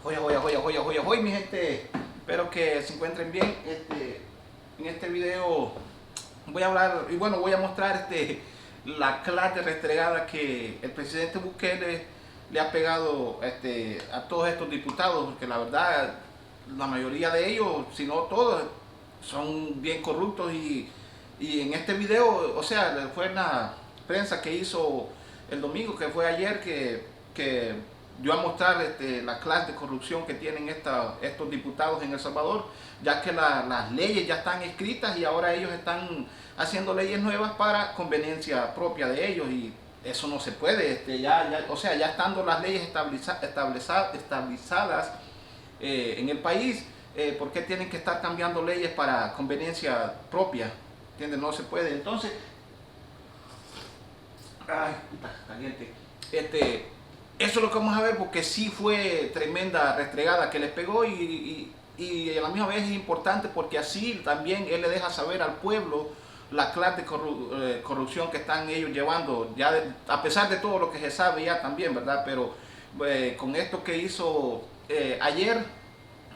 Joya, joya, joya, joya, joya, joya, mi gente. Espero que se encuentren bien. En este video voy a hablar y bueno, voy a mostrar la clase restregada que el presidente Bukele le ha pegado a todos estos diputados, porque la verdad, la mayoría de ellos, si no todos, son bien corruptos y en este video, o sea, fue en la prensa que hizo el domingo, que fue ayer, que dio a mostrar la clase de corrupción que tienen estos diputados en El Salvador, ya que las leyes ya están escritas y ahora ellos están haciendo leyes nuevas para conveniencia propia de ellos y eso no se puede, o sea, ya estando las leyes estabilizadas en el país, ¿por qué tienen que estar cambiando leyes para conveniencia propia? ¿Entiendes? No se puede. Entonces, ay, puta, caliente. Eso es lo que vamos a ver porque sí fue tremenda restregada que les pegó y a la misma vez es importante porque así también él le deja saber al pueblo la clase de corrupción que están ellos llevando, ya a pesar de todo lo que se sabe ya también, ¿verdad? Pero con esto que hizo ayer,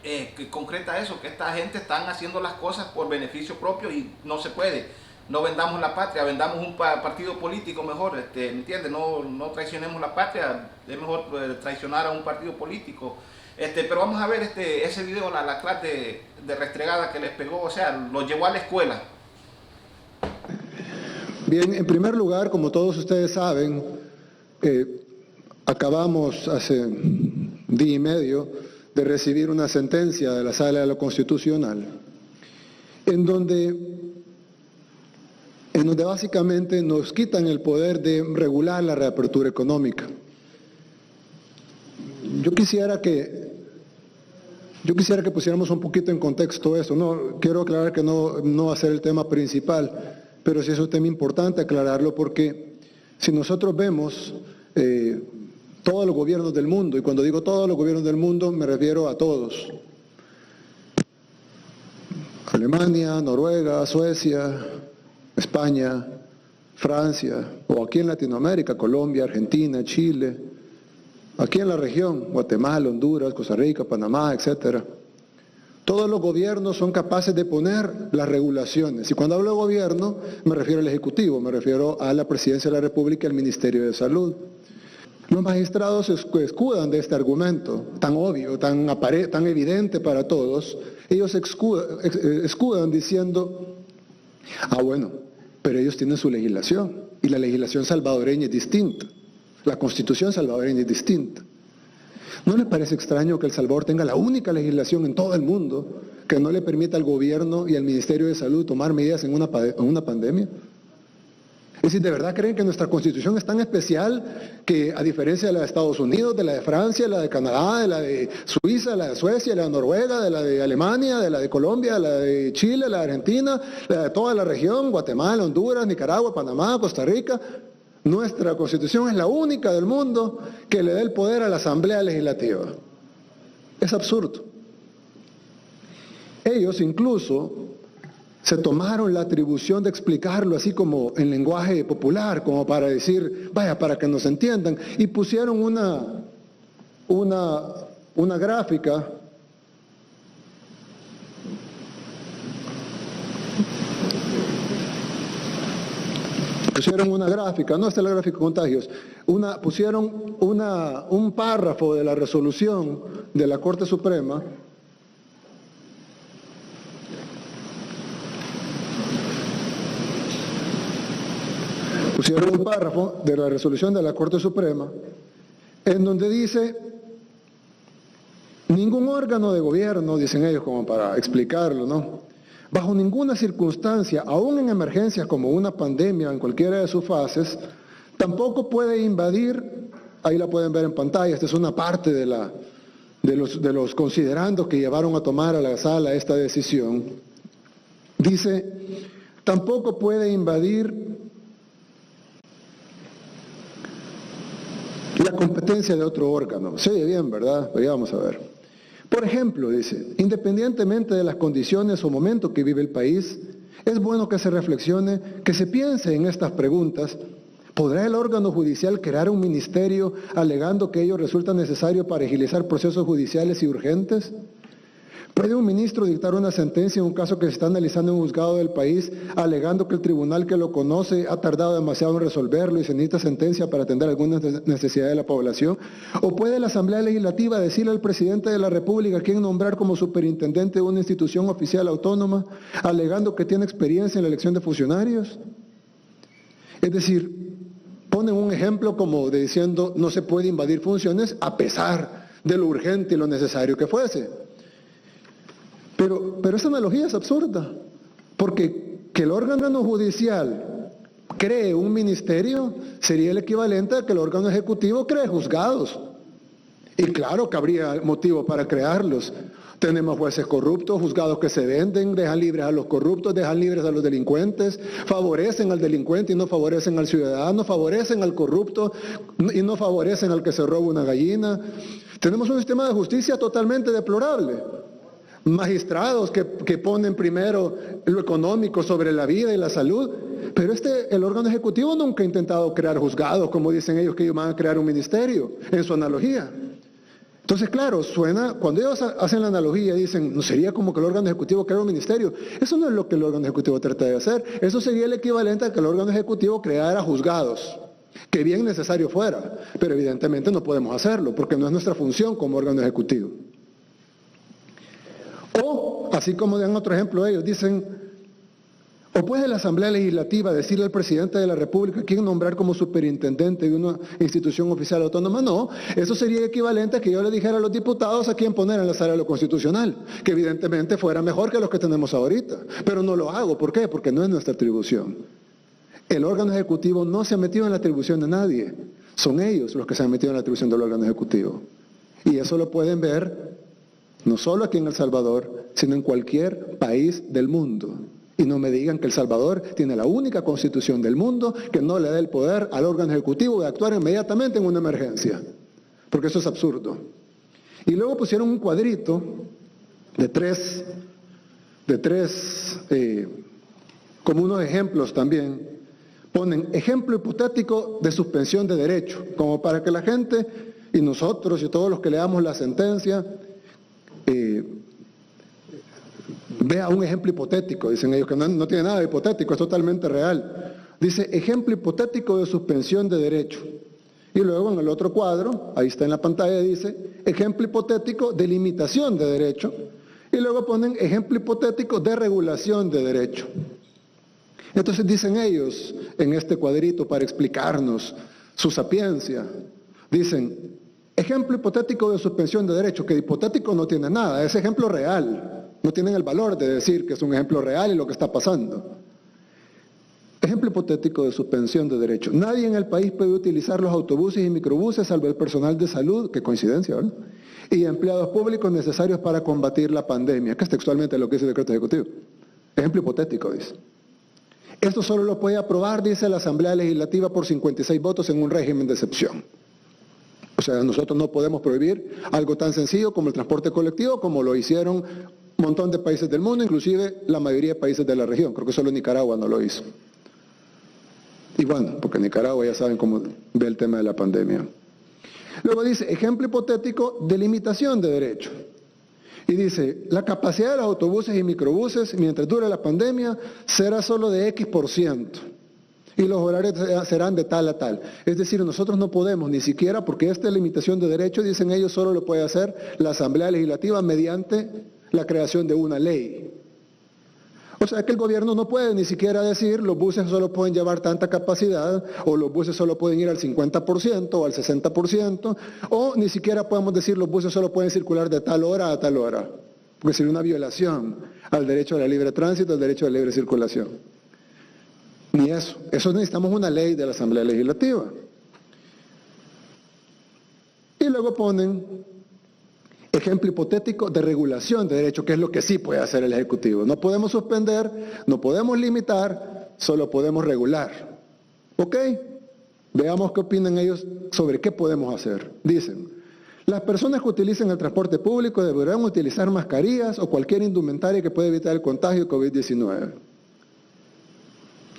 que concreta eso, que esta gente están haciendo las cosas por beneficio propio y no se puede. No vendamos la patria, vendamos un partido político mejor, ¿me entiendes? No traicionemos la patria, es mejor traicionar a un partido político. Pero vamos a ver ese video, la clase de restregada que les pegó, o sea, lo llevó a la escuela. Bien, en primer lugar, como todos ustedes saben, acabamos hace día y medio de recibir una sentencia de la Sala de lo Constitucional, en donde básicamente nos quitan el poder de regular la reapertura económica. Yo quisiera que pusiéramos un poquito en contexto eso. No, quiero aclarar que no va a ser el tema principal, pero sí es un tema importante aclararlo porque si nosotros vemos todos los gobiernos del mundo, y cuando digo todos los gobiernos del mundo me refiero a todos, Alemania, Noruega, Suecia, España, Francia, o aquí en Latinoamérica, Colombia, Argentina, Chile, aquí en la región, Guatemala, Honduras, Costa Rica, Panamá, etcétera. Todos los gobiernos son capaces de poner las regulaciones. Y cuando hablo de gobierno, me refiero al Ejecutivo, me refiero a la Presidencia de la República y al Ministerio de Salud. Los magistrados se escudan de este argumento, tan obvio, tan evidente para todos. Ellos se escudan diciendo, bueno, pero ellos tienen su legislación, y la legislación salvadoreña es distinta. La Constitución salvadoreña es distinta. ¿No les parece extraño que El Salvador tenga la única legislación en todo el mundo que no le permita al gobierno y al Ministerio de Salud tomar medidas en una pandemia? Es decir, ¿de verdad creen que nuestra Constitución es tan especial que, a diferencia de la de Estados Unidos, de la de Francia, de la de Canadá, de la de Suiza, de la de Suecia, de la de Noruega, de la de Alemania, de la de Colombia, de la de Chile, de la de Argentina, de la de toda la región, Guatemala, Honduras, Nicaragua, Panamá, Costa Rica? Nuestra Constitución es la única del mundo que le da el poder a la Asamblea Legislativa. Es absurdo. Ellos incluso se tomaron la atribución de explicarlo así como en lenguaje popular, como para decir, vaya, para que nos entiendan, y pusieron una gráfica no está la gráfica de contagios, pusieron un párrafo de la resolución de la Corte Suprema en donde dice, ningún órgano de gobierno, dicen ellos como para explicarlo, ¿no?, bajo ninguna circunstancia, aún en emergencias como una pandemia en cualquiera de sus fases, tampoco puede invadir, ahí la pueden ver en pantalla, esta es una parte de los considerandos que llevaron a tomar a la sala esta decisión. Dice, tampoco puede invadir la competencia de otro órgano. Se oye bien, ¿verdad? Pero ya vamos a ver. Por ejemplo, dice, independientemente de las condiciones o momentos que vive el país, es bueno que se reflexione, que se piense en estas preguntas ¿Podrá el órgano judicial crear un ministerio alegando que ello resulta necesario para agilizar procesos judiciales y urgentes? ¿Puede un ministro dictar una sentencia en un caso que se está analizando en un juzgado del país, alegando que el tribunal que lo conoce ha tardado demasiado en resolverlo y se necesita sentencia para atender algunas necesidades de la población? ¿O puede la Asamblea Legislativa decirle al presidente de la República quién nombrar como superintendente de una institución oficial autónoma, alegando que tiene experiencia en la elección de funcionarios? Es decir, ponen un ejemplo como de diciendo no se puede invadir funciones a pesar de lo urgente y lo necesario que fuese. Pero esa analogía es absurda, porque que el órgano judicial cree un ministerio sería el equivalente a que el órgano ejecutivo cree juzgados. Y claro que habría motivo para crearlos. Tenemos jueces corruptos, juzgados que se venden, dejan libres a los corruptos, dejan libres a los delincuentes, favorecen al delincuente y no favorecen al ciudadano, favorecen al corrupto y no favorecen al que se roba una gallina. Tenemos un sistema de justicia totalmente deplorable. Magistrados que ponen primero lo económico sobre la vida y la salud, pero el órgano ejecutivo nunca ha intentado crear juzgados, como dicen ellos que ellos van a crear un ministerio, en su analogía. Entonces, claro, suena, cuando ellos hacen la analogía, dicen, no sería como que el órgano ejecutivo crea un ministerio. Eso no es lo que el órgano ejecutivo trata de hacer. Eso sería el equivalente a que el órgano ejecutivo creara juzgados, que bien necesario fuera, pero evidentemente no podemos hacerlo, porque no es nuestra función como órgano ejecutivo. O, así como dan otro ejemplo ellos, dicen, o puede la Asamblea Legislativa decirle al presidente de la República quién nombrar como superintendente de una institución oficial autónoma. No, eso sería equivalente a que yo le dijera a los diputados a quién poner en la sala de lo constitucional, que evidentemente fuera mejor que los que tenemos ahorita, pero no lo hago. ¿Por qué? Porque no es nuestra atribución. El órgano ejecutivo no se ha metido en la atribución de nadie, son ellos los que se han metido en la atribución del órgano ejecutivo. Y eso lo pueden ver no solo aquí en El Salvador, sino en cualquier país del mundo. Y no me digan que El Salvador tiene la única constitución del mundo que no le da el poder al órgano ejecutivo de actuar inmediatamente en una emergencia. Porque eso es absurdo. Y luego pusieron un cuadrito de tres como unos ejemplos también. Ponen ejemplo hipotético de suspensión de derecho, como para que la gente y nosotros y todos los que leamos la sentencia vea un ejemplo hipotético. Dicen ellos que no tiene nada de hipotético, es totalmente real. Dice ejemplo hipotético de suspensión de derecho. Y luego en el otro cuadro, ahí está en la pantalla, dice ejemplo hipotético de limitación de derecho. Y luego ponen ejemplo hipotético de regulación de derecho. Entonces dicen ellos en este cuadrito para explicarnos su sapiencia, dicen ejemplo hipotético de suspensión de derecho, que hipotético no tiene nada, es ejemplo real. No tienen el valor de decir que es un ejemplo real y lo que está pasando. Ejemplo hipotético de suspensión de derecho. Nadie en el país puede utilizar los autobuses y microbuses salvo el personal de salud, qué coincidencia, ¿verdad? Y empleados públicos necesarios para combatir la pandemia, que es textualmente lo que dice el decreto ejecutivo. Ejemplo hipotético, dice. Esto solo lo puede aprobar, dice la Asamblea Legislativa, por 56 votos en un régimen de excepción. O sea, nosotros no podemos prohibir algo tan sencillo como el transporte colectivo, como lo hicieron un montón de países del mundo, inclusive la mayoría de países de la región. Creo que solo Nicaragua no lo hizo. Y bueno, porque Nicaragua ya saben cómo ve el tema de la pandemia. Luego dice, ejemplo hipotético de limitación de derecho. Y dice, la capacidad de los autobuses y microbuses mientras dure la pandemia será solo de X%. Y los horarios serán de tal a tal. Es decir, nosotros no podemos ni siquiera, porque esta limitación de derecho, dicen ellos, solo lo puede hacer la Asamblea Legislativa mediante la creación de una ley. O sea que el gobierno no puede ni siquiera decir los buses solo pueden llevar tanta capacidad, o los buses solo pueden ir al 50% o al 60%, o ni siquiera podemos decir los buses solo pueden circular de tal hora a tal hora, porque sería una violación al derecho a la libre tránsito, al derecho a la libre circulación. Ni eso. Eso necesitamos una ley de la Asamblea Legislativa. Y luego ponen ejemplo hipotético de regulación de derecho, que es lo que sí puede hacer el Ejecutivo. No podemos suspender, no podemos limitar, solo podemos regular. ¿Ok? Veamos qué opinan ellos sobre qué podemos hacer. Dicen, las personas que utilicen el transporte público deberán utilizar mascarillas o cualquier indumentaria que pueda evitar el contagio de COVID-19.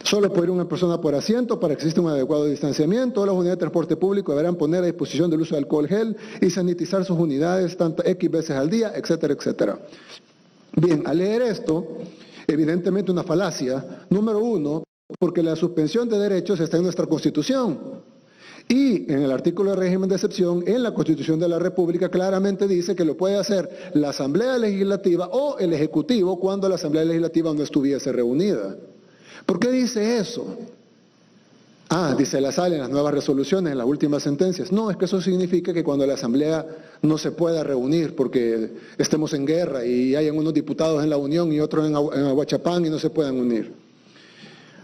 Solo puede ir una persona por asiento para que exista un adecuado distanciamiento. Todas las unidades de transporte público deberán poner a disposición del uso de alcohol gel y sanitizar sus unidades tantas X veces al día, etcétera, etcétera. Bien, al leer esto, evidentemente una falacia. Número uno, porque la suspensión de derechos está en nuestra Constitución. Y en el artículo de régimen de excepción, en la Constitución de la República, claramente dice que lo puede hacer la Asamblea Legislativa o el Ejecutivo cuando la Asamblea Legislativa no estuviese reunida. ¿Por qué dice eso? Dice la sala en las nuevas resoluciones, en las últimas sentencias. No, es que eso significa que cuando la Asamblea no se pueda reunir porque estemos en guerra y hayan unos diputados en la Unión y otros en Aguachapán y no se puedan unir.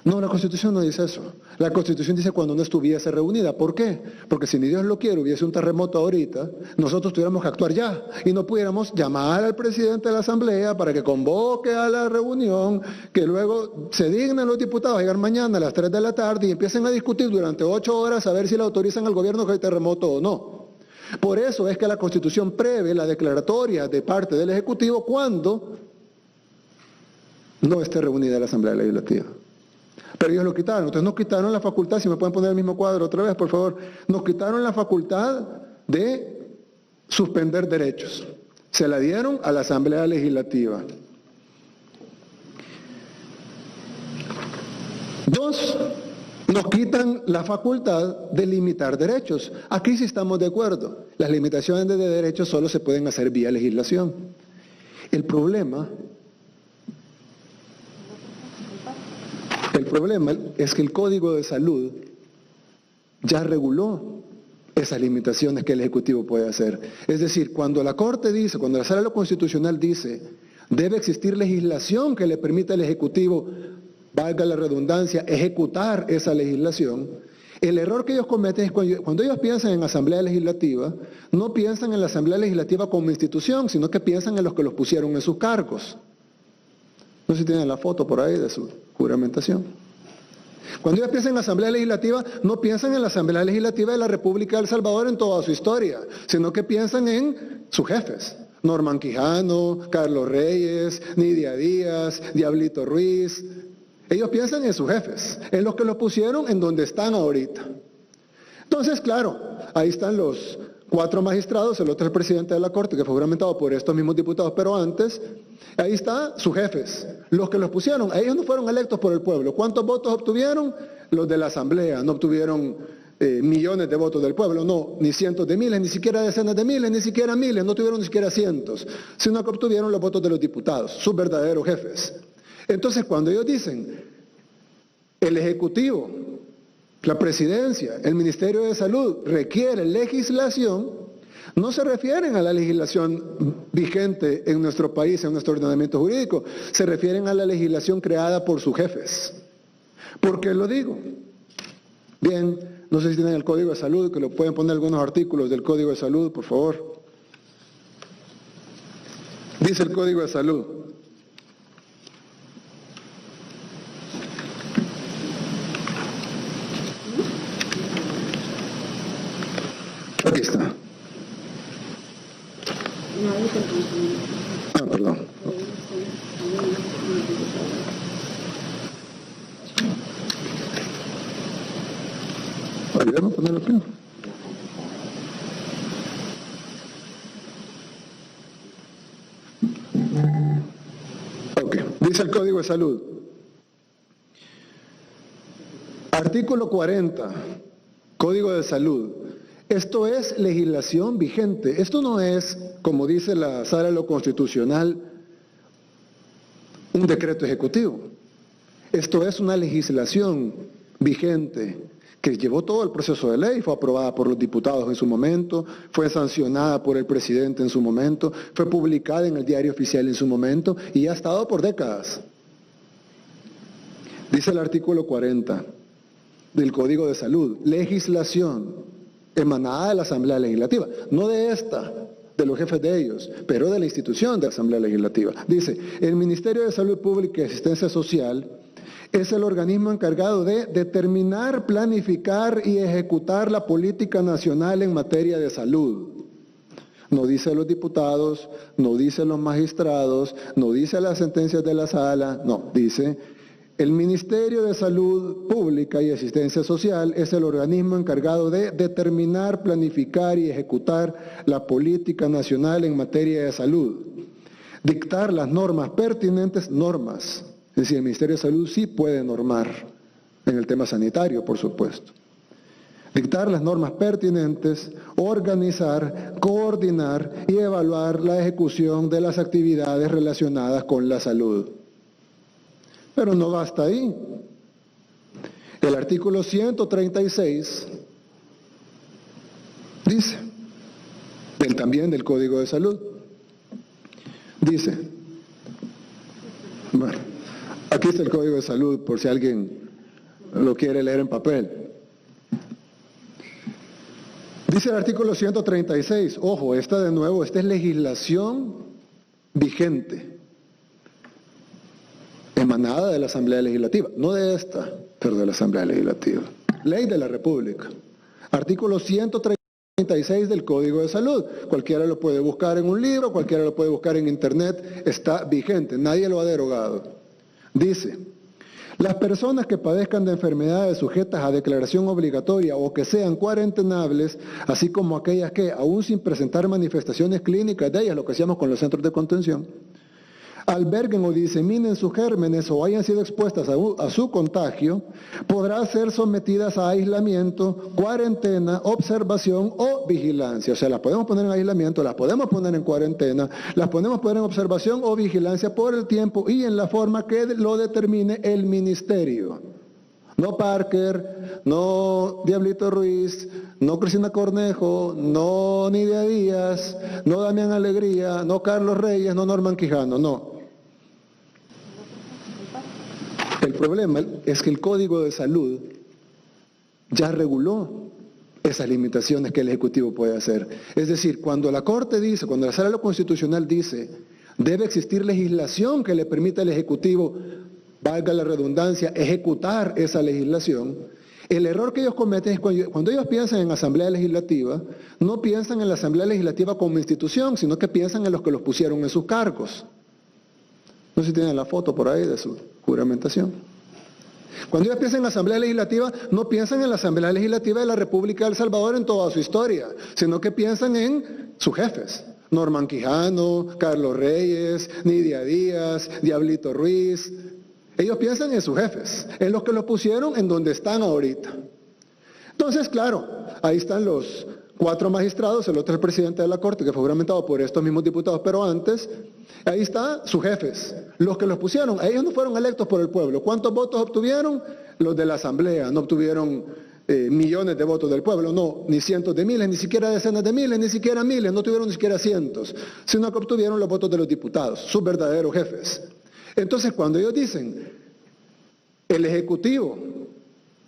No, la Constitución no dice eso. La Constitución dice cuando no estuviese reunida. ¿Por qué? Porque si ni Dios lo quiere, hubiese un terremoto ahorita, nosotros tuviéramos que actuar ya y no pudiéramos llamar al presidente de la Asamblea para que convoque a la reunión, que luego se dignen los diputados a llegar mañana a las 3 de la tarde y empiecen a discutir durante 8 horas a ver si le autorizan al gobierno que hay terremoto o no. Por eso es que la Constitución prevé la declaratoria de parte del Ejecutivo cuando no esté reunida la Asamblea Legislativa. Pero ellos lo quitaron, entonces nos quitaron la facultad, si me pueden poner el mismo cuadro otra vez, por favor, nos quitaron la facultad de suspender derechos. Se la dieron a la Asamblea Legislativa. 2, nos quitan la facultad de limitar derechos. Aquí sí estamos de acuerdo. Las limitaciones de derechos solo se pueden hacer vía legislación. El problema es que el Código de Salud ya reguló esas limitaciones que el Ejecutivo puede hacer. Es decir, cuando la Corte dice, cuando la Sala de lo Constitucional dice, debe existir legislación que le permita al Ejecutivo, valga la redundancia, ejecutar esa legislación, el error que ellos cometen es cuando ellos piensan en Asamblea Legislativa, no piensan en la Asamblea Legislativa como institución, sino que piensan en los que los pusieron en sus cargos. No sé si tienen la foto por ahí de su juramentación. Cuando ellos piensan en la Asamblea Legislativa, no piensan en la Asamblea Legislativa de la República de El Salvador en toda su historia, sino que piensan en sus jefes. Norman Quijano, Carlos Reyes, Nidia Díaz, Diablito Ruiz. Ellos piensan en sus jefes, en los que los pusieron en donde están ahorita. Entonces, claro, ahí están los 4 magistrados, el otro es el presidente de la Corte, que fue juramentado por estos mismos diputados, pero antes, ahí están sus jefes, los que los pusieron, ellos no fueron electos por el pueblo. ¿Cuántos votos obtuvieron? Los de la Asamblea, no obtuvieron millones de votos del pueblo, no, ni cientos de miles, ni siquiera decenas de miles, ni siquiera miles, no tuvieron ni siquiera cientos, sino que obtuvieron los votos de los diputados, sus verdaderos jefes. Entonces, cuando ellos dicen, el Ejecutivo, la Presidencia, el Ministerio de Salud requiere legislación, no se refieren a la legislación vigente en nuestro país, en nuestro ordenamiento jurídico, se refieren a la legislación creada por sus jefes. ¿Por qué lo digo? Bien, no sé si tienen el Código de Salud, que lo pueden poner algunos artículos del Código de Salud, por favor. Dice el Código de Salud: aquí está. Perdón. Ayúdame a ponerlo aquí. Ok, dice el Código de Salud. Artículo 40, Código de Salud. Esto es legislación vigente. Esto no es, como dice la Sala de lo Constitucional, un decreto ejecutivo. Esto es una legislación vigente que llevó todo el proceso de ley, fue aprobada por los diputados en su momento, fue sancionada por el presidente en su momento, fue publicada en el Diario Oficial en su momento y ha estado por décadas. Dice el artículo 40 del Código de Salud, legislación emanada de la Asamblea Legislativa, no de esta, de los jefes de ellos, pero de la institución de la Asamblea Legislativa. Dice, el Ministerio de Salud Pública y Asistencia Social es el organismo encargado de determinar, planificar y ejecutar la política nacional en materia de salud. No dice los diputados, no dice los magistrados, no dice las sentencias de la sala, no, dice el Ministerio de Salud Pública y Asistencia Social es el organismo encargado de determinar, planificar y ejecutar la política nacional en materia de salud, dictar las normas pertinentes, normas. Es decir, el Ministerio de Salud sí puede normar en el tema sanitario, por supuesto. Dictar las normas pertinentes, organizar, coordinar y evaluar la ejecución de las actividades relacionadas con la salud. Pero no basta ahí. El artículo 136 dice, también del Código de Salud, dice, bueno, aquí está el Código de Salud por si alguien lo quiere leer en papel. Dice el artículo 136, ojo, esta de nuevo, esta es legislación vigente, emanada de la Asamblea Legislativa, no de esta, pero de la Asamblea Legislativa. Ley de la República. Artículo 136 del Código de Salud. Cualquiera lo puede buscar en un libro, cualquiera lo puede buscar en internet, está vigente, nadie lo ha derogado. Dice, las personas que padezcan de enfermedades sujetas a declaración obligatoria o que sean cuarentenables, así como aquellas que, aún sin presentar manifestaciones clínicas de ellas, lo que hacíamos con los centros de contención, alberguen o diseminen sus gérmenes o hayan sido expuestas a su contagio, podrán ser sometidas a aislamiento, cuarentena, observación o vigilancia. O sea, las podemos poner en aislamiento, las podemos poner en cuarentena, las podemos poner en observación o vigilancia por el tiempo y en la forma que lo determine el ministerio. No Parker, no Diablito Ruiz, no Cristina Cornejo, no Nidia Díaz, no Damián Alegría, no Carlos Reyes, no Norman Quijano, no. El problema es que el Código de Salud ya reguló esas limitaciones que el Ejecutivo puede hacer. Es decir, cuando la Corte dice, cuando la Sala de lo Constitucional dice, debe existir legislación que le permita al Ejecutivo, valga la redundancia, ejecutar esa legislación, el error que ellos cometen es cuando ellos piensan en Asamblea Legislativa, no piensan en la Asamblea Legislativa como institución, sino que piensan en los que los pusieron en sus cargos. No sé si tienen la foto por ahí de su juramentación. Cuando ellos piensan en Asamblea Legislativa, no piensan en la Asamblea Legislativa de la República de El Salvador en toda su historia, sino que piensan en sus jefes. Norman Quijano, Carlos Reyes, Nidia Díaz, Diablito Ruiz. Ellos piensan en sus jefes, en los que los pusieron en donde están ahorita. Entonces, claro, ahí están los 4 magistrados, el otro es el presidente de la Corte, que fue juramentado por estos mismos diputados, pero antes, ahí están sus jefes, los que los pusieron. Ellos no fueron electos por el pueblo. ¿Cuántos votos obtuvieron? Los de la Asamblea, no obtuvieron millones de votos del pueblo, no, ni cientos de miles, ni siquiera decenas de miles, ni siquiera miles, no tuvieron ni siquiera cientos, sino que obtuvieron los votos de los diputados, sus verdaderos jefes. Entonces, cuando ellos dicen, el Ejecutivo,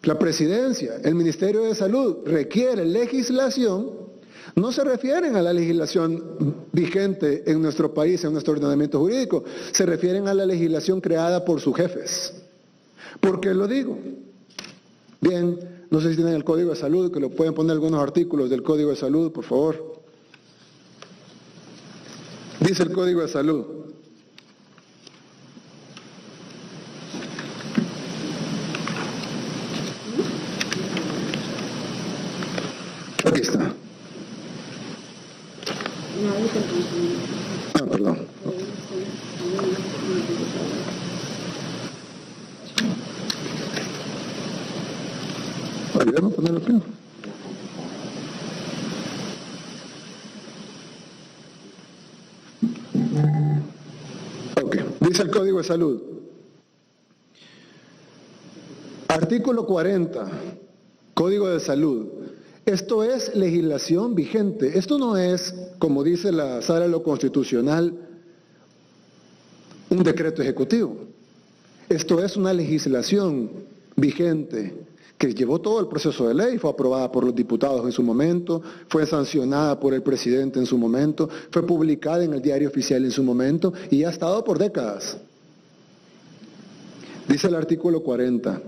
la Presidencia, el Ministerio de Salud requiere legislación, no se refieren a la legislación vigente en nuestro país, en nuestro ordenamiento jurídico, se refieren a la legislación creada por sus jefes. ¿Por qué lo digo? Bien, no sé si tienen el Código de Salud, que lo pueden poner algunos artículos del Código de Salud, por favor. Dice el Código de Salud. Aquí está. Ah, perdón. Ayúdame a ponerlo aquí. Ok, dice el Código de Salud. Artículo 40, Código de Salud. Esto es legislación vigente. Esto no es, como dice la Sala de lo Constitucional, un decreto ejecutivo. Esto es una legislación vigente que llevó todo el proceso de ley, fue aprobada por los diputados en su momento, fue sancionada por el presidente en su momento, fue publicada en el Diario Oficial en su momento y ha estado por décadas. Dice el artículo 40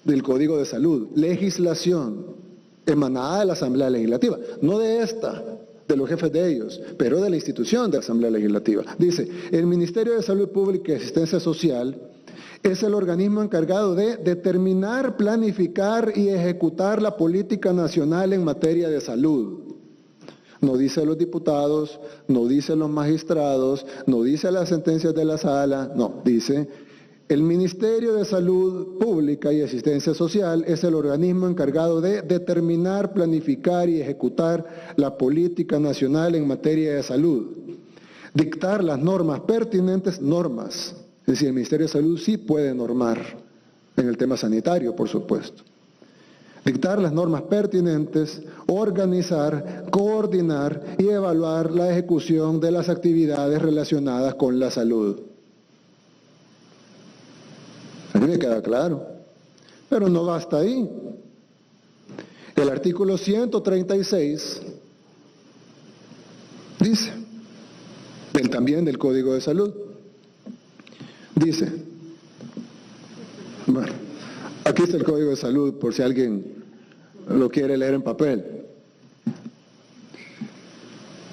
del Código de Salud, legislación emanada de la Asamblea Legislativa, no de esta, de los jefes de ellos, pero de la institución de la Asamblea Legislativa. Dice, el Ministerio de Salud Pública y Asistencia Social es el organismo encargado de determinar, planificar y ejecutar la política nacional en materia de salud. No dice los diputados, no dice los magistrados, no dice las sentencias de la sala, no, dice el Ministerio de Salud Pública y Asistencia Social es el organismo encargado de determinar, planificar y ejecutar la política nacional en materia de salud. Dictar las normas pertinentes, normas. Es decir, el Ministerio de Salud sí puede normar en el tema sanitario, por supuesto. Dictar las normas pertinentes, organizar, coordinar y evaluar la ejecución de las actividades relacionadas con la salud. A mí me queda claro, pero no basta ahí. El artículo 136 dice, también del Código de Salud, dice, bueno, aquí está el Código de Salud por si alguien lo quiere leer en papel.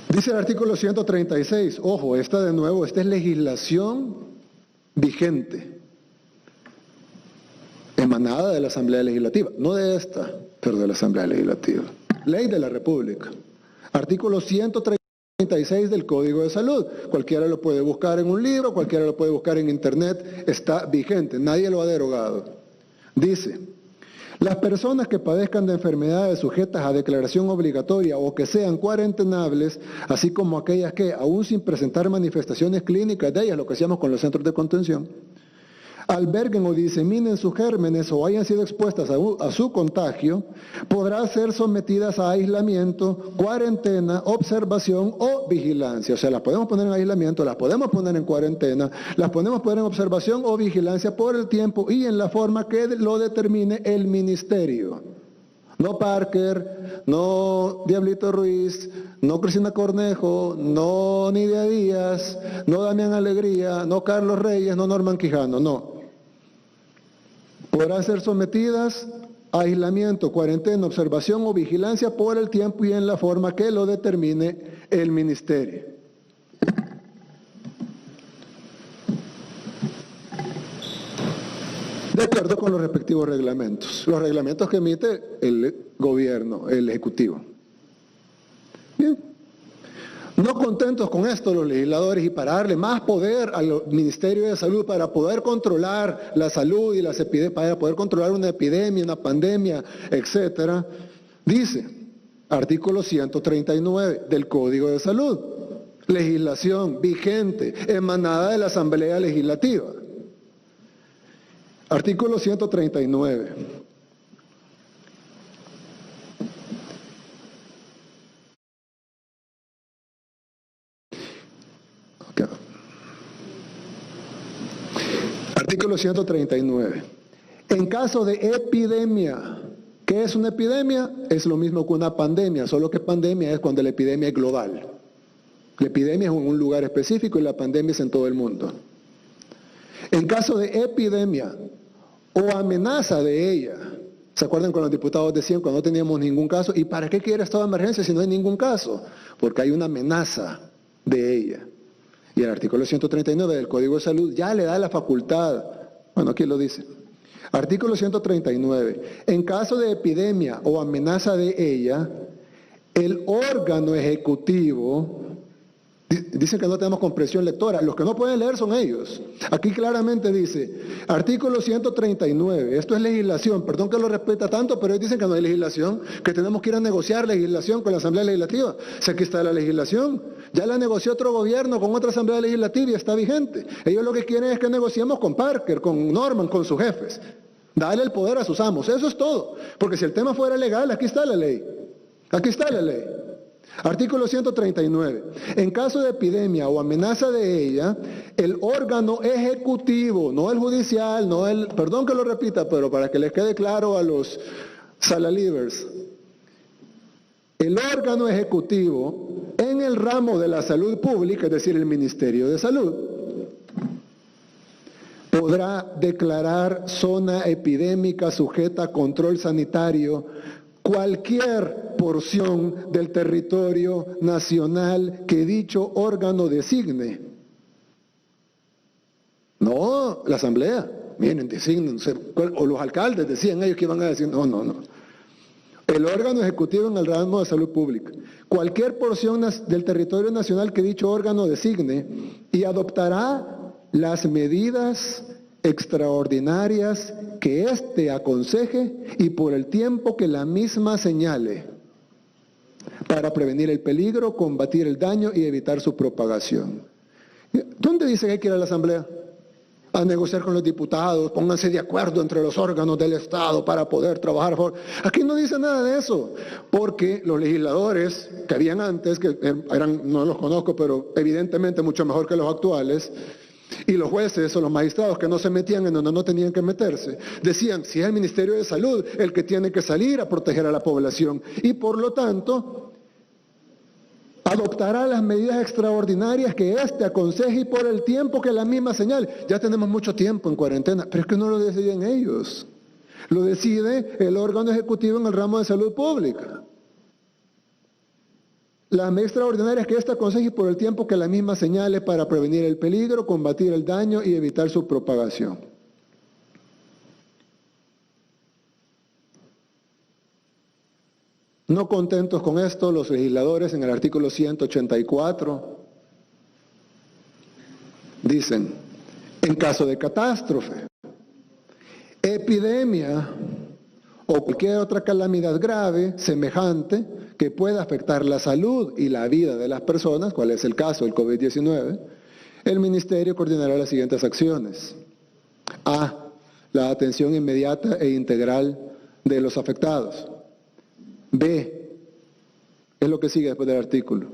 Dice el artículo 136, ojo, esta es legislación vigente, emanada de la Asamblea Legislativa, no de esta, pero de la Asamblea Legislativa. Ley de la República, artículo 136 del Código de Salud. Cualquiera lo puede buscar en un libro, cualquiera lo puede buscar en internet, está vigente, nadie lo ha derogado. Dice, las personas que padezcan de enfermedades sujetas a declaración obligatoria o que sean cuarentenables, así como aquellas que, aún sin presentar manifestaciones clínicas de ellas, lo que hacíamos con los centros de contención, alberguen o diseminen sus gérmenes o hayan sido expuestas a su contagio, podrán ser sometidas a aislamiento, cuarentena, observación o vigilancia. O sea, las podemos poner en aislamiento, las podemos poner en cuarentena, las podemos poner en observación o vigilancia por el tiempo y en la forma que lo determine el ministerio. No Parker, no Diablito Ruiz, no Cristina Cornejo, no Nidia Díaz, no Damián Alegría, no Carlos Reyes, no Norman Quijano, no. Podrán ser sometidas a aislamiento, cuarentena, observación o vigilancia por el tiempo y en la forma que lo determine el ministerio. De acuerdo con los respectivos reglamentos que emite el gobierno, el ejecutivo. Bien. No contentos con esto los legisladores y para darle más poder al Ministerio de Salud para poder controlar la salud y las epidemias, para poder controlar una epidemia, una pandemia, etcétera, dice, artículo 139 del Código de Salud, legislación vigente, emanada de la Asamblea Legislativa. Artículo 139. Okay. Artículo 139. En caso de epidemia, ¿qué es una epidemia? Es lo mismo que una pandemia, solo que pandemia es cuando la epidemia es global. La epidemia es en un lugar específico y la pandemia es en todo el mundo. En caso de epidemia o amenaza de ella, ¿se acuerdan cuando los diputados decían cuando no teníamos ningún caso? ¿Y para qué quiere estado de emergencia si no hay ningún caso? Porque hay una amenaza de ella. Y el artículo 139 del Código de Salud ya le da la facultad, bueno, aquí lo dice. Artículo 139. En caso de epidemia o amenaza de ella, el órgano ejecutivo, dicen que no tenemos comprensión lectora, los que no pueden leer son ellos. Aquí claramente dice, artículo 139, esto es legislación, perdón que lo respeta tanto, pero ellos dicen que no hay legislación, que tenemos que ir a negociar legislación con la Asamblea Legislativa. O sea, aquí está la legislación, ya la negoció otro gobierno con otra Asamblea Legislativa y está vigente. Ellos lo que quieren es que negociemos con Parker, con Norman, con sus jefes. Dale el poder a sus amos, eso es todo. Porque si el tema fuera legal, aquí está la ley. Aquí está la ley. Artículo 139. En caso de epidemia o amenaza de ella, el órgano ejecutivo, no el judicial, no el, perdón que lo repita, pero para que les quede claro a los salalivers, el órgano ejecutivo en el ramo de la salud pública, es decir, el Ministerio de Salud, podrá declarar zona epidémica sujeta a control sanitario cualquier porción del territorio nacional que dicho órgano designe. No, la Asamblea. miren, designen, o los alcaldes decían ellos que iban a decir, no, no, no. El órgano ejecutivo en el ramo de salud pública. Cualquier porción del territorio nacional que dicho órgano designe y adoptará las medidas extraordinarias que éste aconseje y por el tiempo que la misma señale para prevenir el peligro, combatir el daño y evitar su propagación. ¿Dónde dice que hay que ir a la Asamblea? A negociar con los diputados, pónganse de acuerdo entre los órganos del Estado para poder trabajar a favor. Aquí no dice nada de eso, porque los legisladores que habían antes, que eran, no los conozco, pero evidentemente mucho mejor que los actuales, y los jueces o los magistrados que no se metían en donde no tenían que meterse, decían, si es el Ministerio de Salud el que tiene que salir a proteger a la población, y por lo tanto adoptará las medidas extraordinarias que éste aconseje y por el tiempo que la misma señal. Ya tenemos mucho tiempo en cuarentena, pero es que no lo deciden ellos. Lo decide el órgano ejecutivo en el ramo de salud pública. Las medidas extraordinarias que éste aconseje y por el tiempo que la misma señale para prevenir el peligro, combatir el daño y evitar su propagación. No contentos con esto, los legisladores en el artículo 184 dicen, en caso de catástrofe, epidemia o cualquier otra calamidad grave, semejante, que pueda afectar la salud y la vida de las personas, cuál es el caso del COVID-19, el Ministerio coordinará las siguientes acciones. A. La atención inmediata e integral de los afectados. B, es lo que sigue después del artículo.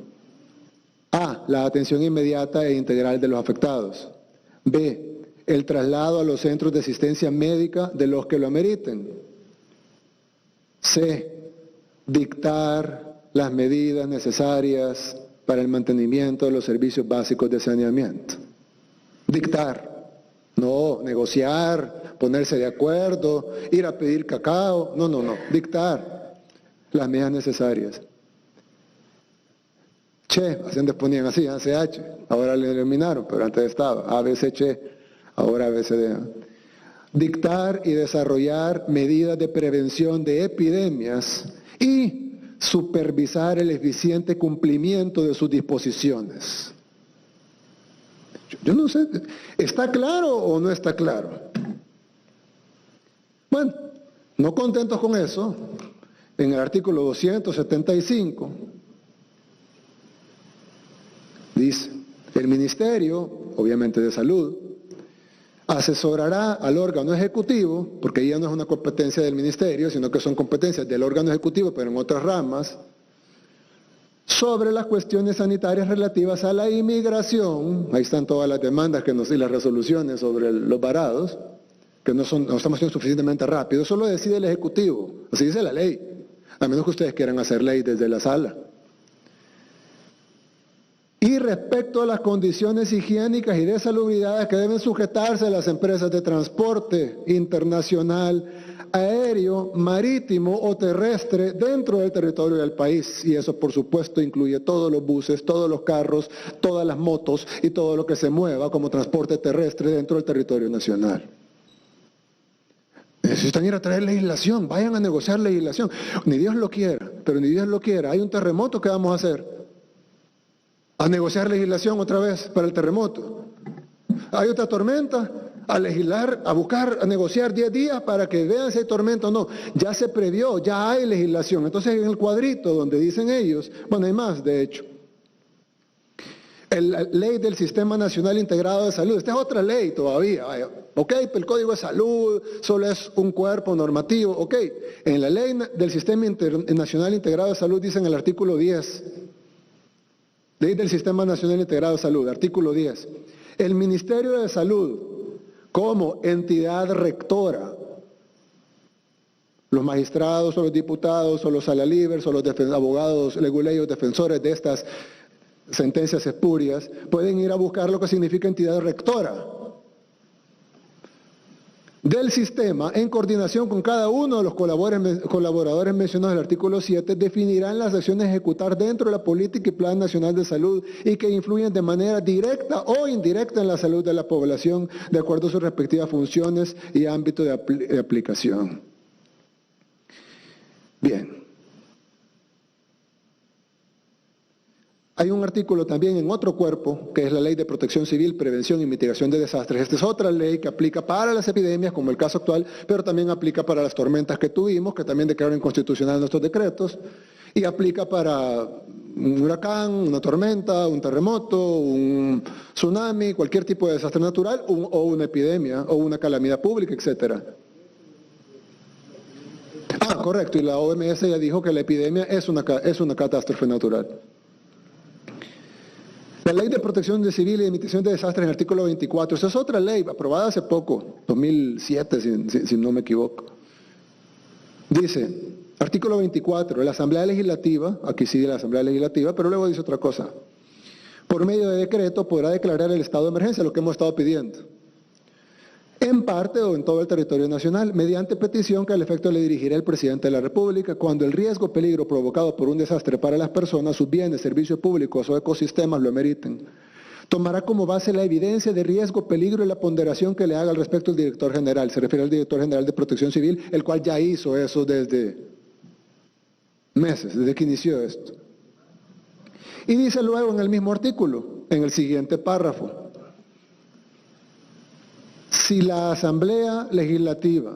A, la atención inmediata e integral de los afectados. B, el traslado a los centros de asistencia médica de los que lo ameriten. C, dictar las medidas necesarias para el mantenimiento de los servicios básicos de saneamiento. Dictar, no negociar, ponerse de acuerdo, ir a pedir cacao, no, no, no, dictar las medidas necesarias. Che, antes ponían así, CH, ahora le eliminaron, pero antes estaba ABC Che, ahora ABCD. Dictar y desarrollar medidas de prevención de epidemias y supervisar el eficiente cumplimiento de sus disposiciones. Yo no sé, ¿está claro o no está claro? Bueno, no contentos con eso, en el artículo 275, dice, el Ministerio, obviamente de Salud, asesorará al órgano ejecutivo, porque ya no es una competencia del Ministerio, sino que son competencias del órgano ejecutivo, pero en otras ramas, sobre las cuestiones sanitarias relativas a la inmigración. Ahí están todas las demandas y las resoluciones sobre los varados, que no estamos haciendo suficientemente rápido, eso lo decide el Ejecutivo, así dice la ley. A menos que ustedes quieran hacer ley desde la sala. Y respecto a las condiciones higiénicas y de salubridad que deben sujetarse a las empresas de transporte internacional, aéreo, marítimo o terrestre dentro del territorio del país. Y eso, por supuesto, incluye todos los buses, todos los carros, todas las motos y todo lo que se mueva como transporte terrestre dentro del territorio nacional. Necesitan ir a traer legislación, vayan a negociar legislación. Ni Dios lo quiera, pero ni Dios lo quiera. Hay un terremoto, ¿qué vamos a hacer? A negociar legislación otra vez para el terremoto. Hay otra tormenta, a legislar, a buscar, a negociar 10 días para que vean si hay tormenta o no. Ya se previó, ya hay legislación. Entonces en el cuadrito donde dicen ellos, bueno, hay más de hecho. La ley del Sistema Nacional Integrado de Salud, esta es otra ley todavía, ok, pero el Código de Salud solo es un cuerpo normativo, ok, en la ley del Sistema Nacional Integrado de Salud dice en el artículo 10, ley del Sistema Nacional Integrado de Salud, artículo 10, el Ministerio de Salud como entidad rectora, los magistrados o los diputados o los salalibers o los abogados, leguleyos, defensores de estas sentencias espurias, pueden ir a buscar lo que significa entidad rectora. del sistema, en coordinación con cada uno de los colaboradores mencionados en el artículo 7, definirán las acciones a ejecutar dentro de la política y plan nacional de salud y que influyen de manera directa o indirecta en la salud de la población, de acuerdo a sus respectivas funciones y ámbito de aplicación. Bien. Hay un artículo también en otro cuerpo, que es la Ley de Protección Civil, Prevención y Mitigación de Desastres. Esta es otra ley que aplica para las epidemias, como el caso actual, pero también aplica para las tormentas que tuvimos, que también declararon inconstitucional nuestros decretos, y aplica para un huracán, una tormenta, un terremoto, un tsunami, cualquier tipo de desastre natural, o una epidemia, o una calamidad pública, etc. Correcto, y la OMS ya dijo que la epidemia es una catástrofe natural. La Ley de Protección Civil y de Mitigación de Desastres, en el artículo 24, esa es otra ley aprobada hace poco, 2007, si no me equivoco. Dice, artículo 24, la Asamblea Legislativa, aquí sigue la Asamblea Legislativa, pero luego dice otra cosa. Por medio de decreto podrá declarar el estado de emergencia, lo que hemos estado pidiendo, en parte o en todo el territorio nacional, mediante petición que al efecto le dirigirá el presidente de la República, cuando el riesgo o peligro provocado por un desastre para las personas, sus bienes, servicios públicos o ecosistemas lo ameriten. Tomará como base la evidencia de riesgo, peligro y la ponderación que le haga al respecto el director general. Se refiere al director general de Protección Civil, el cual ya hizo eso desde meses, desde que inició esto. Y dice luego en el mismo artículo, en el siguiente párrafo, si la Asamblea Legislativa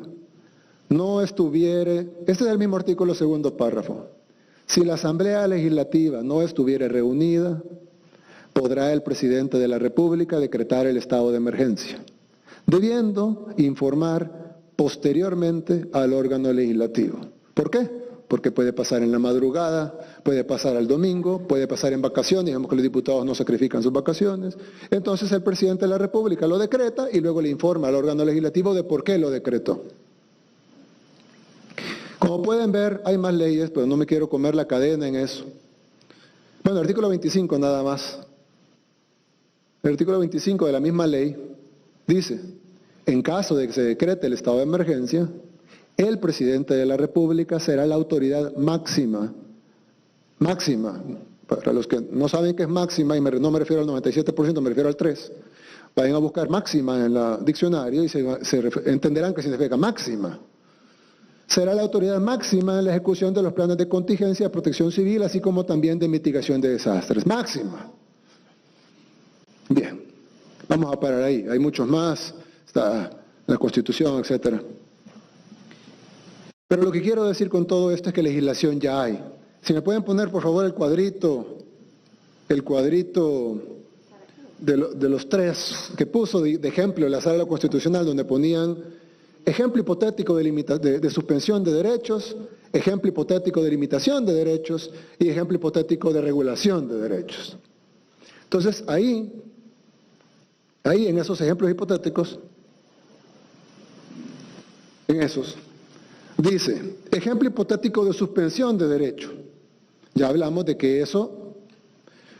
no estuviere, este es el mismo artículo, segundo párrafo, si la Asamblea Legislativa no estuviere reunida, podrá el presidente de la República decretar el estado de emergencia, debiendo informar posteriormente al órgano legislativo. ¿Por qué? Porque puede pasar en la madrugada, puede pasar al domingo, puede pasar en vacaciones, digamos que los diputados no sacrifican sus vacaciones. Entonces el presidente de la República lo decreta y luego le informa al órgano legislativo de por qué lo decretó. Como pueden ver, hay más leyes, pero no me quiero comer la cadena en eso. Bueno, el artículo 25 nada más. El artículo 25 de la misma ley dice, en caso de que se decrete el estado de emergencia, el presidente de la República será la autoridad máxima, para los que no saben qué es máxima, y no me refiero al 97%, me refiero al 3%, vayan a buscar máxima en el diccionario y entenderán que significa máxima. Será la autoridad máxima en la ejecución de los planes de contingencia, de protección civil, así como también de mitigación de desastres. Máxima. Bien, vamos a parar ahí, hay muchos más, está la Constitución, etcétera. Pero lo que quiero decir con todo esto es que legislación ya hay. Si me pueden poner por favor el cuadrito de los tres que puso de ejemplo en la sala constitucional, donde ponían ejemplo hipotético de suspensión de derechos, ejemplo hipotético de limitación de derechos y ejemplo hipotético de regulación de derechos. Entonces ahí en esos ejemplos hipotéticos, dice, ejemplo hipotético de suspensión de derecho. Ya hablamos de que eso,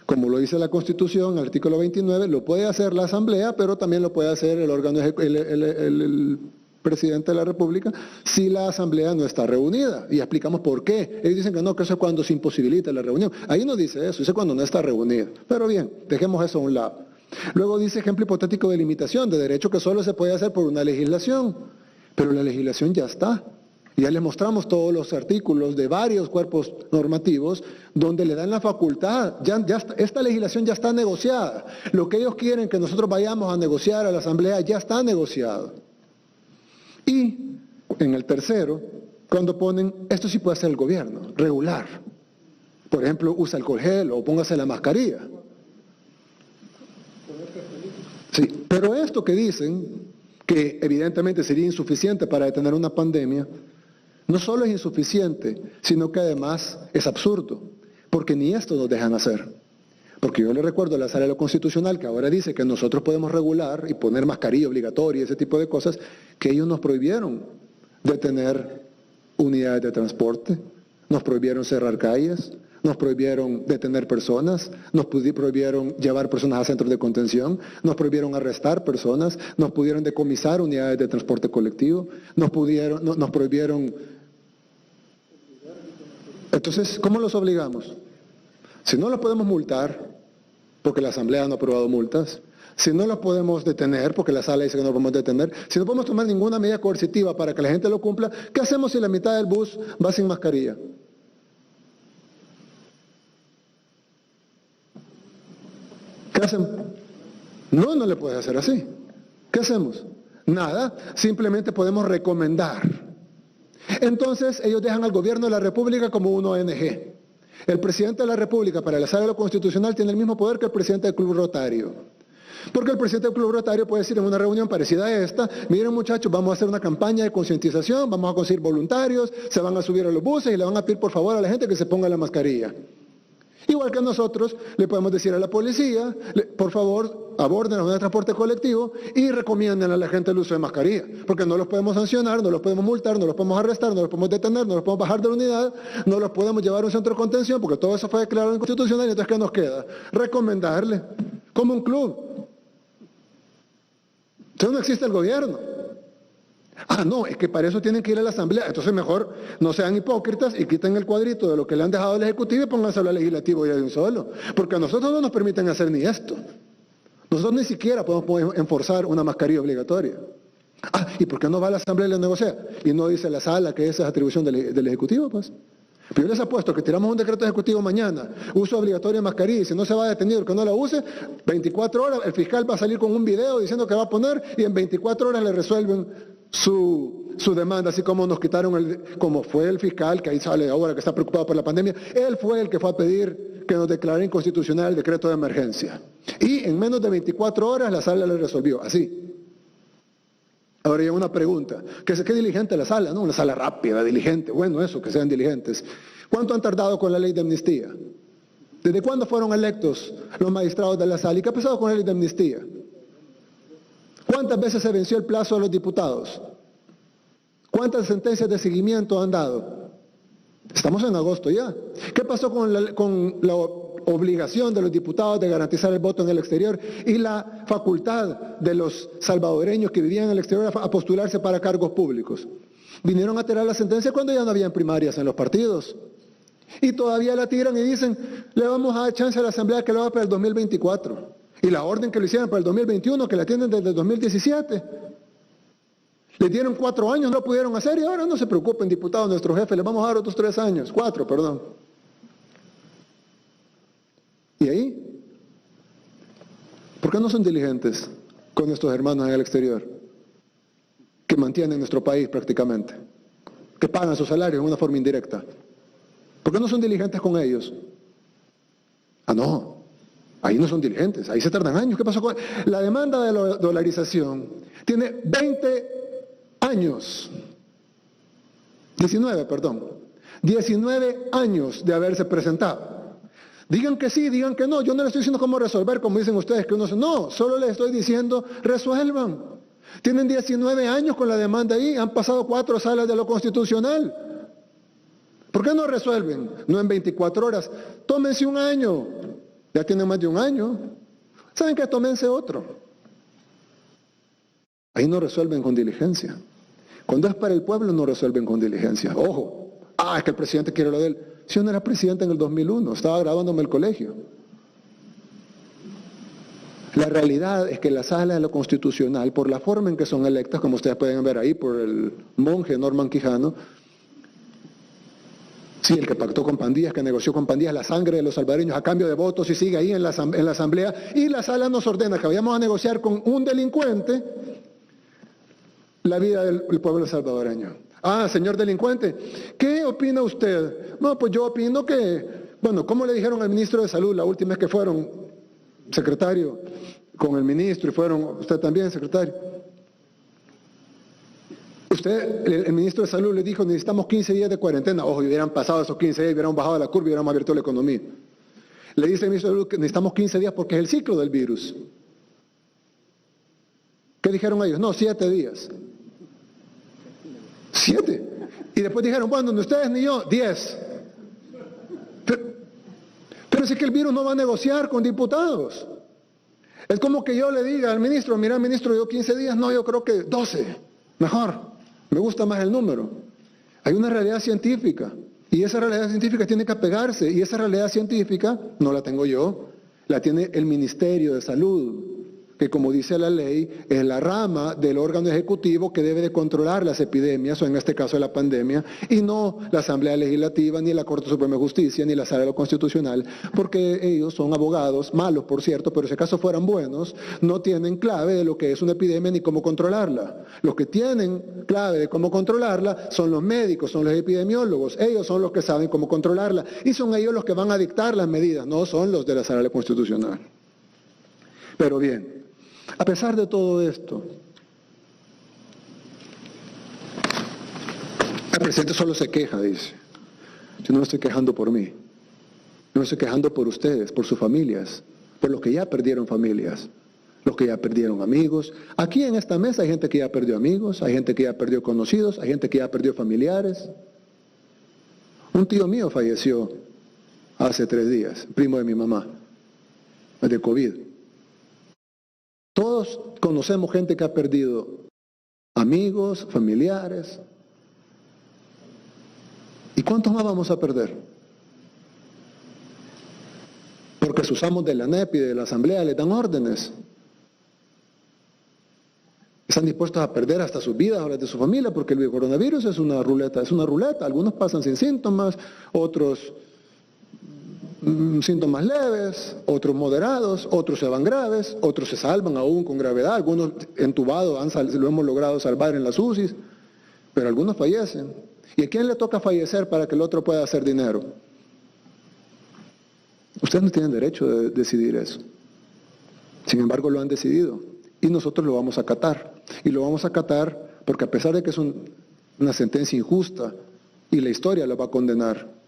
como lo dice la Constitución, el artículo 29, lo puede hacer la Asamblea, pero también lo puede hacer el órgano, el presidente de la República, si la Asamblea no está reunida. Y explicamos por qué. Ellos dicen que no, que eso es cuando se imposibilita la reunión. Ahí no dice eso, dice cuando no está reunida. Pero bien, dejemos eso a un lado. Luego dice ejemplo hipotético de limitación de derecho, que solo se puede hacer por una legislación. Pero la legislación ya está. Ya les mostramos todos los artículos de varios cuerpos normativos donde le dan la facultad. Esta legislación ya está negociada. Lo que ellos quieren que nosotros vayamos a negociar a la Asamblea ya está negociado. Y en el tercero, cuando ponen, esto sí puede hacer el gobierno, regular. Por ejemplo, usa alcohol gel o póngase la mascarilla. Sí, pero esto que dicen, que evidentemente sería insuficiente para detener una pandemia, no solo es insuficiente, sino que además es absurdo, porque ni esto nos dejan hacer. Porque yo le recuerdo a la Sala de lo Constitucional, que ahora dice que nosotros podemos regular y poner mascarilla obligatoria, ese tipo de cosas, que ellos nos prohibieron de tener unidades de transporte, Nos prohibieron cerrar calles, nos prohibieron detener personas, nos prohibieron llevar personas a centros de contención, nos prohibieron arrestar personas, nos pudieron decomisar unidades de transporte colectivo, nos prohibieron. Entonces, ¿cómo los obligamos? Si no los podemos multar, porque la Asamblea no ha aprobado multas, si no los podemos detener, porque la sala dice que no los podemos detener, si no podemos tomar ninguna medida coercitiva para que la gente lo cumpla, ¿qué hacemos si la mitad del bus va sin mascarilla? ¿Qué hacemos? No le puedes hacer así. ¿Qué hacemos? Nada, simplemente podemos recomendar. Entonces ellos dejan al gobierno de la República como una ONG. El presidente de la República, para la sala de lo constitucional, tiene el mismo poder que el presidente del Club Rotario. Porque el presidente del Club Rotario puede decir en una reunión parecida a esta: miren muchachos, vamos a hacer una campaña de concientización, vamos a conseguir voluntarios, se van a subir a los buses y le van a pedir por favor a la gente que se ponga la mascarilla. Igual que nosotros le podemos decir a la policía, por favor, aborden la unidad de transporte colectivo y recomienden a la gente el uso de mascarilla, porque no los podemos sancionar, no los podemos multar, no los podemos arrestar, no los podemos detener, no los podemos bajar de la unidad, no los podemos llevar a un centro de contención, porque todo eso fue declarado inconstitucional. Y entonces, ¿qué nos queda? Recomendarle, como un club. Entonces no existe el gobierno. No, es que para eso tienen que ir a la Asamblea. Entonces mejor no sean hipócritas y quiten el cuadrito de lo que le han dejado al Ejecutivo y pónganselo al Legislativo ya de un solo. Porque a nosotros no nos permiten hacer ni esto. Nosotros ni siquiera podemos enforzar una mascarilla obligatoria. ¿Y por qué no va a la Asamblea y la negocia? Y no dice la sala que esa es atribución del Ejecutivo, pues. Pero yo les apuesto que tiramos un decreto ejecutivo mañana, uso obligatorio de mascarilla, y si no se va detenido el que no la use, 24 horas, el fiscal va a salir con un video diciendo que va a poner, y en 24 horas le resuelven su demanda, así como nos quitaron, como fue el fiscal, que ahí sale ahora que está preocupado por la pandemia, él fue el que fue a pedir que nos declare inconstitucional el decreto de emergencia. Y en menos de 24 horas la sala le resolvió, así. Ahora hay una pregunta, qué diligente la sala, ¿no? Una sala rápida, diligente, bueno eso, que sean diligentes. ¿Cuánto han tardado con la ley de amnistía? ¿Desde cuándo fueron electos los magistrados de la sala? ¿Y qué ha pasado con la ley de amnistía? ¿Cuántas veces se venció el plazo de los diputados? ¿Cuántas sentencias de seguimiento han dado? Estamos en agosto ya. ¿Qué pasó con la obligación de los diputados de garantizar el voto en el exterior y la facultad de los salvadoreños que vivían en el exterior a postularse para cargos públicos? Vinieron a tirar la sentencia cuando ya no habían primarias en los partidos. Y todavía la tiran y dicen, le vamos a dar chance a la Asamblea que lo haga para el 2024. Y la orden que lo hicieron para el 2021, que la tienen desde el 2017. Les dieron 4 años, no lo pudieron hacer y ahora no se preocupen, diputados, nuestro jefe, les vamos a dar otros 3 años, 4, perdón. ¿Y ahí? ¿Por qué no son diligentes con nuestros hermanos en el exterior? Que mantienen nuestro país prácticamente, que pagan sus salarios de una forma indirecta. ¿Por qué no son diligentes con ellos? No, ahí no son diligentes, ahí se tardan años. ¿Qué pasó con la demanda de la dolarización? Tiene 20 años, 19 años de haberse presentado. Digan que sí, digan que no, yo no les estoy diciendo cómo resolver, como dicen ustedes, que no, solo les estoy diciendo, resuelvan. Tienen 19 años con la demanda ahí, han pasado 4 salas de lo constitucional. ¿Por qué no resuelven? No en 24 horas, tómense un año, ya tienen más de un año. ¿Saben qué? Tómense otro. Ahí no resuelven con diligencia. Cuando es para el pueblo no resuelven con diligencia. Ojo, es que el presidente quiere lo de él. Si yo no era presidente en el 2001, estaba graduándome el colegio. La realidad es que la sala de lo constitucional, por la forma en que son electas, como ustedes pueden ver ahí, por el monje Norman Quijano, sí, el que pactó con pandillas, que negoció con pandillas la sangre de los salvadoreños a cambio de votos y sigue ahí en la asamblea, y la sala nos ordena que vayamos a negociar con un delincuente la vida del pueblo salvadoreño. Señor delincuente, ¿qué opina usted? No, pues yo opino que, ¿cómo le dijeron al ministro de Salud la última vez que fueron, secretario, con el ministro, y fueron usted también, secretario? El ministro de Salud le dijo, necesitamos 15 días de cuarentena. Ojo, y hubieran pasado esos 15 días, hubieran bajado la curva y hubiéramos abierto la economía. Le dice el ministro de Salud que necesitamos 15 días porque es el ciclo del virus. ¿Qué dijeron ellos? No, 7 días. 7. Y después dijeron, ni ustedes ni yo, 10. Pero sí que el virus no va a negociar con diputados. Es como que yo le diga al ministro, mira ministro, yo 15 días, no, yo creo que 12, mejor, me gusta más el número. Hay una realidad científica y esa realidad científica tiene que apegarse y esa realidad científica no la tengo yo, la tiene el Ministerio de Salud, que como dice la ley, es la rama del órgano ejecutivo que debe de controlar las epidemias, o en este caso la pandemia, y no la Asamblea Legislativa, ni la Corte Suprema de Justicia, ni la Sala de lo Constitucional, porque ellos son abogados, malos por cierto, pero si acaso fueran buenos, no tienen clave de lo que es una epidemia ni cómo controlarla. Los que tienen clave de cómo controlarla son los médicos, son los epidemiólogos, ellos son los que saben cómo controlarla, y son ellos los que van a dictar las medidas, no son los de la Sala Constitucional. Pero bien, a pesar de todo esto, el presidente solo se queja, dice. Yo no me estoy quejando por mí, yo me estoy quejando por ustedes, por sus familias, por los que ya perdieron familias, los que ya perdieron amigos. Aquí en esta mesa hay gente que ya perdió amigos, hay gente que ya perdió conocidos, hay gente que ya perdió familiares. Un tío mío falleció hace 3 días, primo de mi mamá, de COVID. Todos conocemos gente que ha perdido amigos, familiares. ¿Y cuántos más vamos a perder? Porque si usamos de la ANEP y de la Asamblea les dan órdenes. Están dispuestos a perder hasta sus vidas o las de su familia porque el coronavirus es una ruleta, Algunos pasan sin síntomas, otros síntomas leves, otros moderados, otros se van graves, otros se salvan aún con gravedad, algunos entubados lo hemos logrado salvar en las UCIs, pero algunos fallecen. ¿Y a quién le toca fallecer para que el otro pueda hacer dinero? Ustedes no tienen derecho de decidir eso. Sin embargo, lo han decidido y nosotros lo vamos a acatar. Y lo vamos a acatar porque a pesar de que es una sentencia injusta y la historia lo va a condenar,